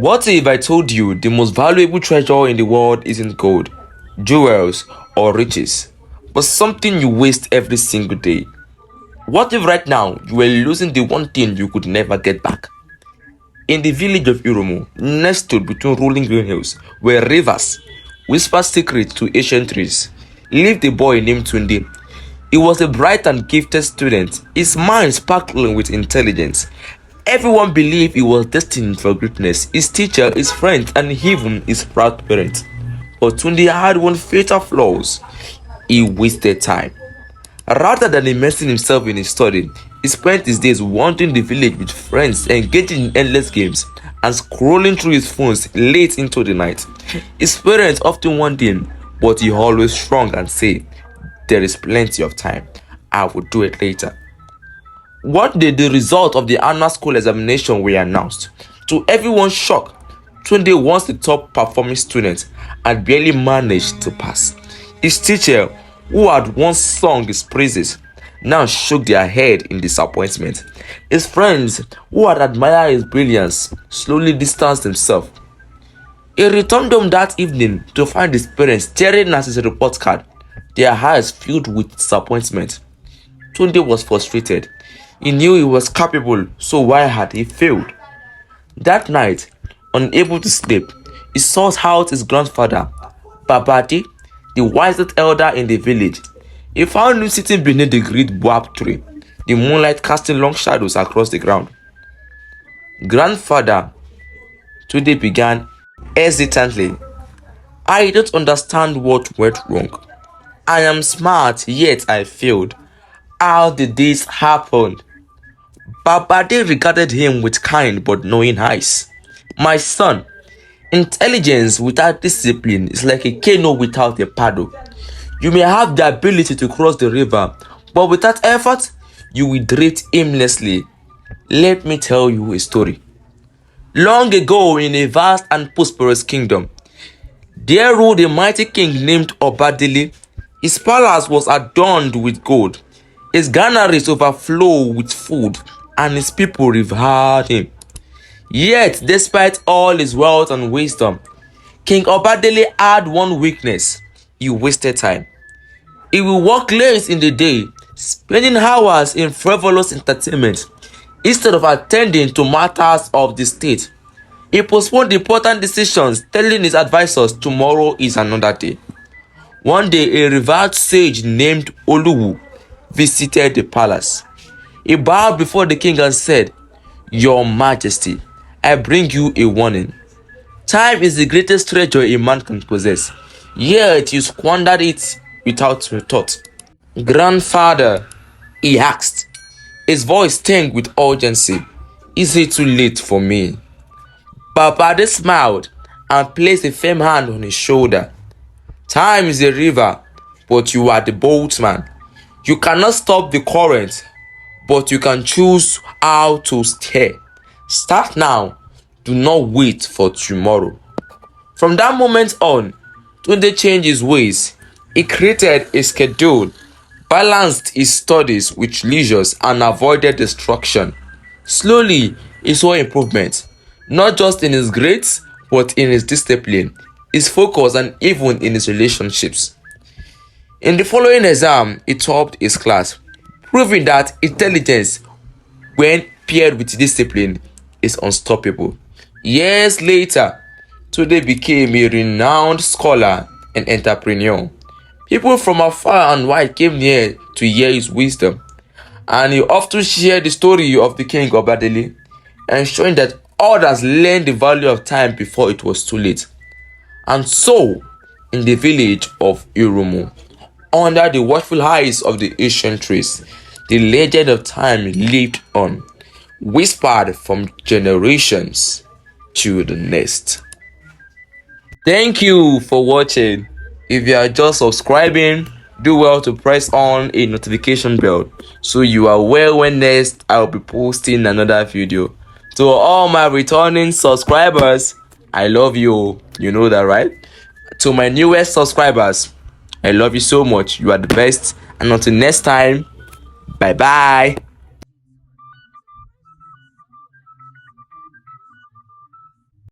What if I told you the most valuable treasure in the world isn't gold, jewels, or riches, but something you waste every single day? What if right now you were losing the one thing you could never get back? In the village of Irumu, nestled between rolling green hills, where rivers whisper secrets to ancient trees, lived a boy named Tunde. He was a bright and gifted student, his mind sparkling with intelligence. Everyone believed he was destined for greatness, his teacher, his friends, and even his proud parents. But Tunde had one fatal flaw: he wasted time. Rather than immersing himself in his study, he spent his days wandering the village with friends, engaging in endless games, and scrolling through his phones late into the night. His parents often warned him, but he always shrugged and said, "There is plenty of time. I will do it later." One day, the result of the annual school examination were announced. To everyone's shock, Tunde was the top performing student and barely managed to pass. His teacher, who had once sung his praises, now shook their head in disappointment. His friends, who had admired his brilliance, slowly distanced themselves. He returned home that evening to find his parents staring at his report card, their eyes filled with disappointment. Tunde was frustrated. He knew he was capable, so why had he failed? That night, unable to sleep, he sought out his grandfather, Babadi, the wisest elder in the village. He found him sitting beneath the great boab tree, the moonlight casting long shadows across the ground. "Grandfather," Tunde began hesitantly, "I don't understand what went wrong. I am smart, yet I failed. How did this happen?" Babade regarded him with kind but knowing eyes. "My son, intelligence without discipline is like a canoe without a paddle. You may have the ability to cross the river, but without effort, you will drift aimlessly. Let me tell you a story. Long ago, in a vast and prosperous kingdom, there ruled a mighty king named Obadele. His palace was adorned with gold. His granaries overflowed with food, and his people revered him. Yet, despite all his wealth and wisdom, King Obadele had one weakness: he wasted time. He would work late in the day, spending hours in frivolous entertainment instead of attending to matters of the state. He postponed important decisions, telling his advisors tomorrow is another day. One day, a revered sage named Oluwu visited the palace. He bowed before the king and said, "Your Majesty, I bring you a warning. Time is the greatest treasure a man can possess, yet you squandered it without thought." "Grandfather," he asked, his voice tinged with urgency, "is it too late for me?" Babade smiled and placed a firm hand on his shoulder. "Time is a river, but you are the boatman. You cannot stop the current, but you can choose how to steer. Start now. Do not wait for tomorrow." From that moment on, Tunde changed his ways. He created a schedule, balanced his studies with leisure, and avoided distraction. Slowly, he saw improvement, not just in his grades, but in his discipline, his focus, and even in his relationships. In the following exam, he topped his class, proving that intelligence, when paired with discipline, is unstoppable. Years later, Tunde became a renowned scholar and entrepreneur. People from afar and wide came near to hear his wisdom, and he often shared the story of the king Obadele, ensuring that others learned the value of time before it was too late. And so, in the village of Irumu, under the watchful eyes of the ancient trees, the legend of time lived on, whispered from generations to the next. Thank you for watching. If you are just subscribing, do well to press on a notification bell so you are aware when next I will be posting another video. To all my returning subscribers, I love you. You know that, right? To my newest subscribers, I love you so much. You are the best. And until next time, bye bye.